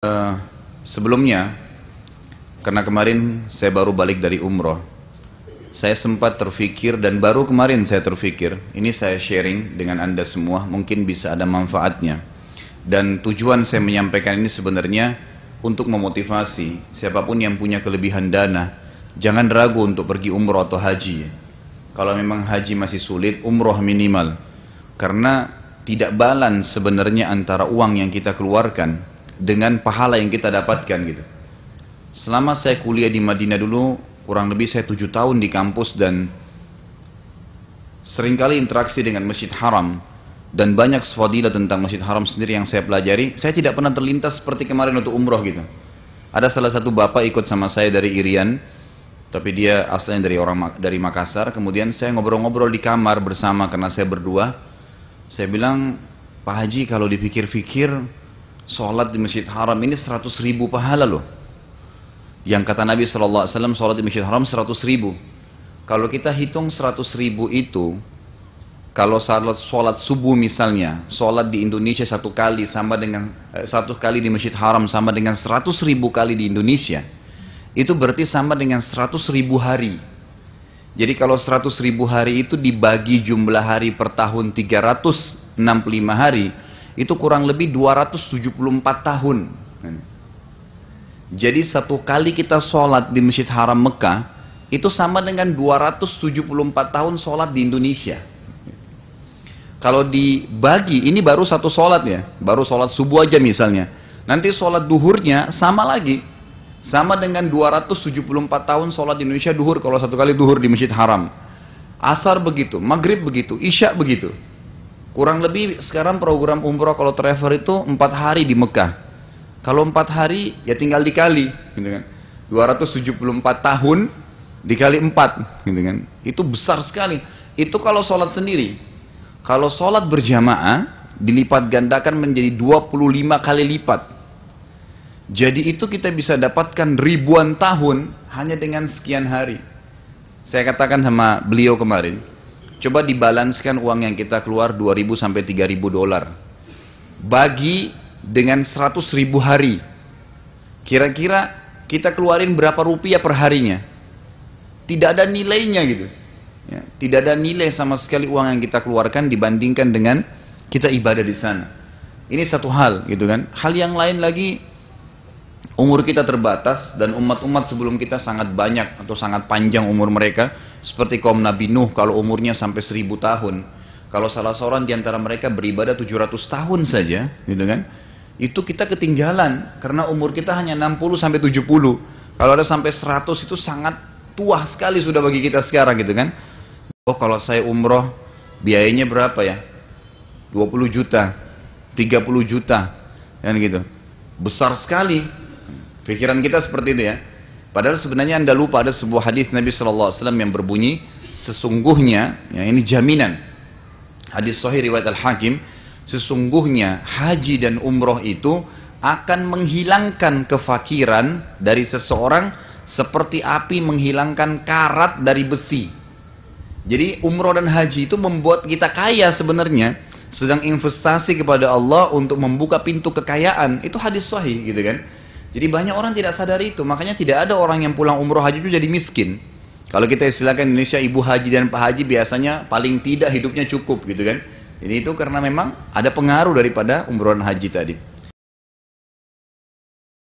Eh, Sebelumnya, karena kemarin saya baru balik dari umroh, saya sempat terfikir dan baru kemarin saya terfikir, ini saya sharing dengan Anda semua, mungkin bisa ada manfaatnya. Dan tujuan saya menyampaikan ini sebenarnya untuk memotivasi siapapun yang punya kelebihan dana, jangan ragu untuk pergi umroh atau haji. Kalau memang haji masih sulit, umroh minimal. Karena tidak balance sebenarnya antara uang yang kita keluarkan dengan pahala yang kita dapatkan gitu. Selama saya kuliah di Madinah dulu, kurang lebih saya 7 tahun di kampus dan seringkali interaksi dengan Masjid Haram dan banyak fadilah tentang Masjid Haram sendiri yang saya pelajari. Saya tidak pernah terlintas seperti kemarin untuk umroh gitu. Ada salah satu bapak ikut sama saya dari Irian, tapi dia asalnya dari Makassar. Kemudian saya ngobrol-ngobrol di kamar bersama karena saya berdua. Saya bilang, Pak Haji, kalau dipikir-pikir sholat di Masjid Haram ini 100.000 pahala loh. Yang kata Nabi SAW, sholat di Masjid Haram 100.000. Kalau kita hitung 100.000 itu, kalau sholat subuh misalnya, sholat di Indonesia satu kali sama dengan satu kali di Masjid Haram sama dengan 100.000 kali di Indonesia, itu berarti sama dengan 100.000 hari. Jadi kalau 100.000 hari itu dibagi jumlah hari per tahun 365 hari, itu kurang lebih 274 tahun. Jadi satu kali kita sholat di Masjid Haram Mekah, itu sama dengan 274 tahun sholat di Indonesia. Kalau dibagi, ini baru satu sholat ya, baru sholat subuh aja misalnya. Nanti sholat duhurnya sama lagi. Sama dengan 274 tahun sholat di Indonesia duhur, kalau satu kali duhur di Masjid Haram. Asar begitu, maghrib begitu, isya begitu. Kurang lebih sekarang program umroh kalau travel itu 4 hari di Mekah. Kalau 4 hari ya tinggal dikali, gitu kan. 274 tahun dikali 4, gitu kan. Itu besar sekali. Itu kalau sholat sendiri. Kalau sholat berjamaah dilipat gandakan menjadi 25 kali lipat. Jadi itu kita bisa dapatkan ribuan tahun hanya dengan sekian hari. Saya katakan sama beliau kemarin, coba dibalanskan uang yang kita keluar 2.000 sampai 3.000 dolar. Bagi dengan 100.000 hari. Kira-kira kita keluarin berapa rupiah per harinya? Tidak ada nilainya gitu. Ya, tidak ada nilai sama sekali uang yang kita keluarkan dibandingkan dengan kita ibadah di sana. Ini satu hal gitu kan. Hal yang lain lagi, umur kita terbatas dan umat-umat sebelum kita sangat banyak atau sangat panjang umur mereka. Seperti kaum Nabi Nuh, kalau umurnya sampai 1.000 tahun. Kalau salah seorang di antara mereka beribadah 700 tahun saja, gitu kan? Itu kita ketinggalan karena umur kita hanya 60 sampai 70. Kalau ada sampai 100 itu sangat tua sekali sudah bagi kita sekarang, gitu kan? Oh, kalau saya umroh biayanya berapa ya? 20 juta, 30 juta, kan gitu. Besar sekali. Pikiran kita seperti itu ya. Padahal sebenarnya Anda lupa ada sebuah hadis Nabi SAW yang berbunyi, sesungguhnya, ya ini jaminan. Hadis sahih riwayat Al-Hakim, sesungguhnya haji dan umroh itu akan menghilangkan kefakiran dari seseorang seperti api menghilangkan karat dari besi. Jadi umroh dan haji itu membuat kita kaya sebenarnya, sedang investasi kepada Allah untuk membuka pintu kekayaan. Itu hadis sahih gitu kan. Jadi banyak orang tidak sadar itu, makanya tidak ada orang yang pulang umroh haji itu jadi miskin. Kalau kita istilahkan Indonesia, ibu haji dan pak haji biasanya paling tidak hidupnya cukup gitu kan. Jadi itu karena memang ada pengaruh daripada umroh dan haji tadi.